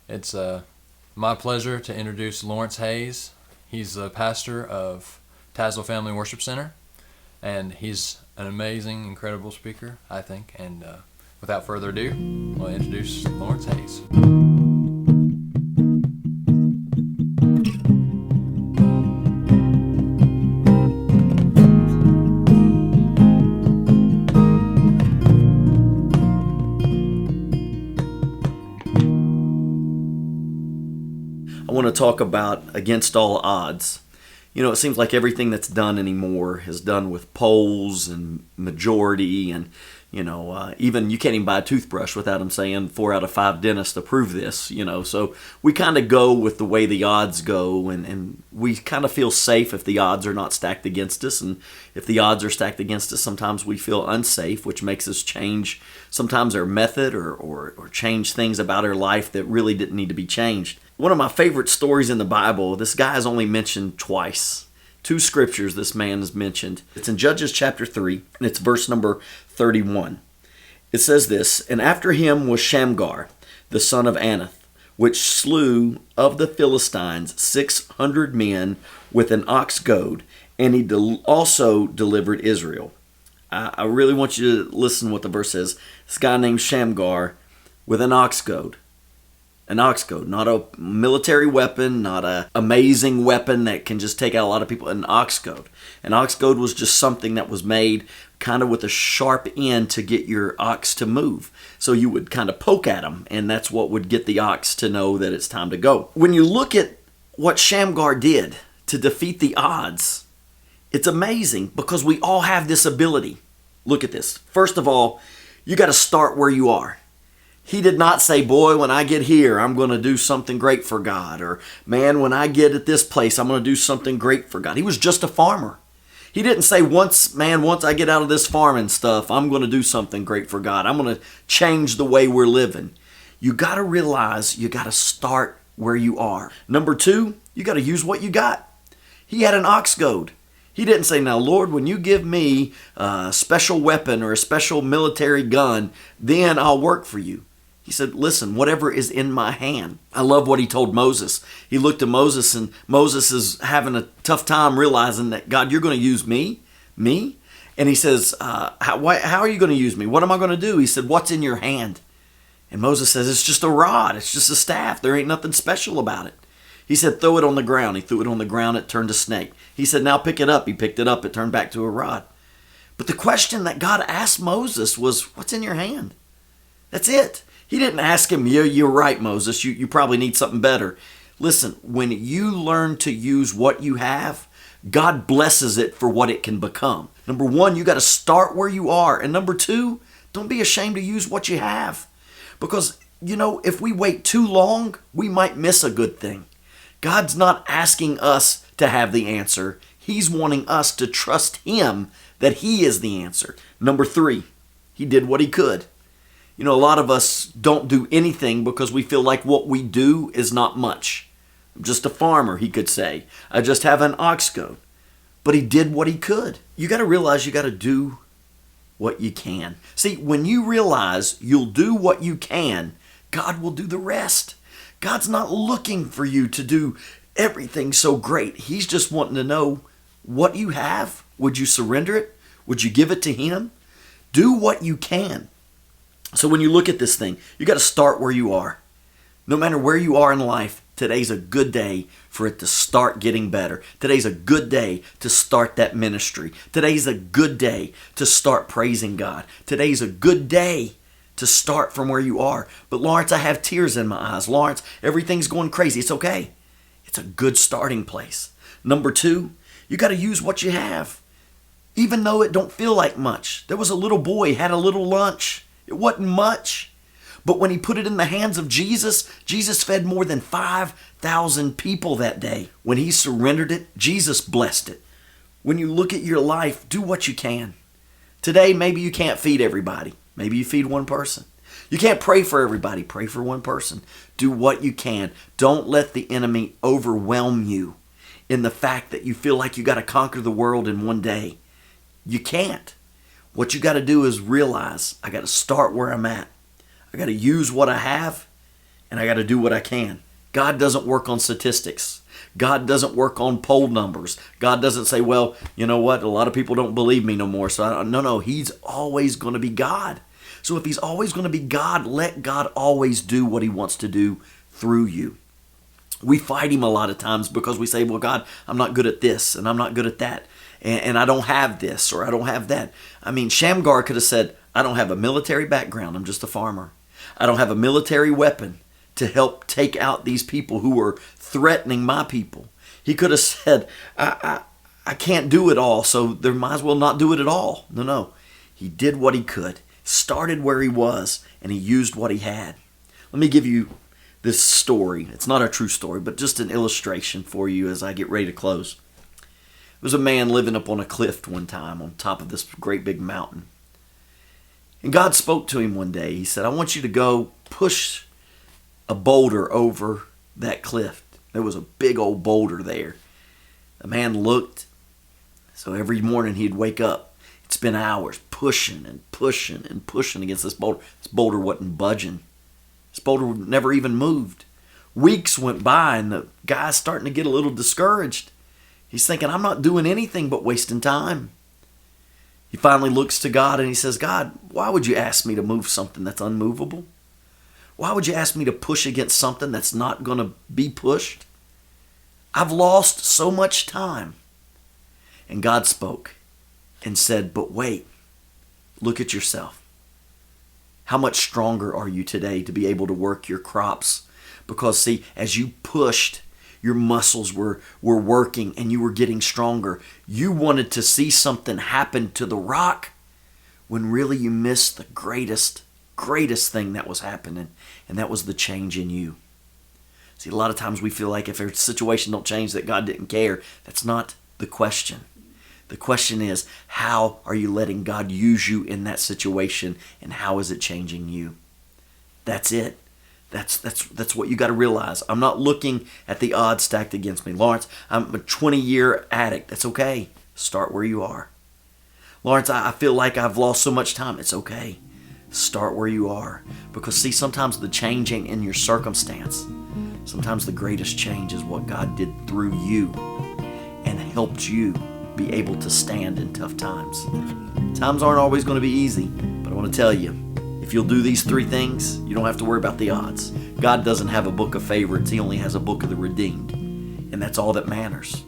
It's my pleasure to introduce Lawrence Hayes. He's the pastor of Tazewell Family Worship Center, and he's an amazing, incredible speaker, I think. And without further ado, I'll introduce Lawrence Hayes. I want to talk about against all odds. You know, it seems like everything that's done anymore is done with polls and majority, and even you can't even buy a toothbrush without them saying 4 out of 5 dentists approve this. So we kind of go with the way the odds go, and we kind of feel safe if the odds are not stacked against us, and if the odds are stacked against us, sometimes we feel unsafe, which makes us change sometimes our method or change things about our life that really didn't need to be changed. One of my favorite stories in the Bible, this guy is only mentioned twice. 2 scriptures this man is mentioned. It's in Judges chapter 3, and it's verse number 31. It says this, "And after him was Shamgar, the son of Anath, which slew of the Philistines 600 men with an ox goad, and he also delivered Israel." I really want you to listen to what the verse says. This guy named Shamgar with an ox goad. An ox goad, not a military weapon, not an amazing weapon that can just take out a lot of people. An ox goad. An ox goad was just something that was made kind of with a sharp end to get your ox to move. So you would kind of poke at him, and that's what would get the ox to know that it's time to go. When you look at what Shamgar did to defeat the odds, it's amazing because we all have this ability. Look at this. First of all, you got to start where you are. He did not say, boy, when I get here, I'm going to do something great for God. Or, man, when I get at this place, I'm going to do something great for God. He was just a farmer. He didn't say, once I get out of this farming stuff, I'm going to do something great for God. I'm going to change the way we're living. You got to realize you got to start where you are. Number 2, you got to use what you got. He had an ox goad. He didn't say, now, Lord, when you give me a special weapon or a special military gun, then I'll work for you. He said, listen, whatever is in my hand. I love what he told Moses. He looked at Moses, and Moses is having a tough time realizing that, God, you're going to use me? Me? And he says, how are you going to use me? What am I going to do? He said, what's in your hand? And Moses says, it's just a rod. It's just a staff. There ain't nothing special about it. He said, throw it on the ground. He threw it on the ground. It turned to snake. He said, now pick it up. He picked it up. It turned back to a rod. But the question that God asked Moses was, what's in your hand? That's it. He didn't ask him, yeah, you're right, Moses. You probably need something better. Listen, when you learn to use what you have, God blesses it for what it can become. Number 1, you got to start where you are. And number 2, don't be ashamed to use what you have. Because, if we wait too long, we might miss a good thing. God's not asking us to have the answer. He's wanting us to trust Him that He is the answer. Number 3, He did what He could. A lot of us don't do anything because we feel like what we do is not much. I'm just a farmer, he could say. I just have an ox goad. But he did what he could. You got to realize you got to do what you can. See, when you realize you'll do what you can, God will do the rest. God's not looking for you to do everything so great. He's just wanting to know what you have. Would you surrender it? Would you give it to Him? Do what you can. So when you look at this thing, you got to start where you are. No matter where you are in life, today's a good day for it to start getting better. Today's a good day to start that ministry. Today's a good day to start praising God. Today's a good day to start from where you are. But Lawrence, I have tears in my eyes. Lawrence, everything's going crazy. It's okay. It's a good starting place. Number 2, you got to use what you have. Even though it don't feel like much. There was a little boy, had a little lunch. It wasn't much. But when he put it in the hands of Jesus, Jesus fed more than 5,000 people that day. When he surrendered it, Jesus blessed it. When you look at your life, do what you can. Today, maybe you can't feed everybody. Maybe you feed one person. You can't pray for everybody. Pray for one person. Do what you can. Don't let the enemy overwhelm you in the fact that you feel like you got to conquer the world in one day. You can't. What you got to do is realize, I got to start where I'm at. I got to use what I have and I got to do what I can. God doesn't work on statistics. God doesn't work on poll numbers. God doesn't say, well, you know what? A lot of people don't believe me no more. So no, he's always going to be God. So if he's always going to be God, let God always do what he wants to do through you. We fight him a lot of times because we say, well, God, I'm not good at this and I'm not good at that. And I don't have this or I don't have that. I mean, Shamgar could have said, I don't have a military background. I'm just a farmer. I don't have a military weapon to help take out these people who are threatening my people. He could have said, I can't do it all, so there might as well not do it at all. No. He did what he could, started where he was, and he used what he had. Let me give you this story. It's not a true story, but just an illustration for you as I get ready to close. There was a man living up on a cliff one time on top of this great big mountain. And God spoke to him one day. He said, I want you to go push a boulder over that cliff. There was a big old boulder there. The man looked. So every morning he'd wake up. He'd spend hours pushing and pushing and pushing against this boulder. This boulder wasn't budging. This boulder never even moved. Weeks went by and the guy's starting to get a little discouraged. He's thinking, I'm not doing anything but wasting time. He finally looks to God and he says, God, why would you ask me to move something that's unmovable? Why would you ask me to push against something that's not going to be pushed? I've lost so much time. And God spoke and said, but wait, look at yourself. How much stronger are you today to be able to work your crops? Because see, as you pushed, your muscles were working and you were getting stronger. You wanted to see something happen to the rock when really you missed the greatest thing that was happening, and that was the change in you. See, a lot of times we feel like if a situation don't change that God didn't care. That's not the question. The question is, how are you letting God use you in that situation, and how is it changing you? That's it. That's what you got to realize. I'm not looking at the odds stacked against me. Lawrence, I'm a 20-year addict. That's okay. Start where you are. Lawrence, I feel like I've lost so much time. It's okay. Start where you are. Because see, sometimes the change ain't in your circumstance. Sometimes the greatest change is what God did through you and helped you be able to stand in tough times. Times aren't always going to be easy, but I want to tell you, if you'll do these three things, you don't have to worry about the odds. God doesn't have a book of favorites. He only has a book of the redeemed. And that's all that matters.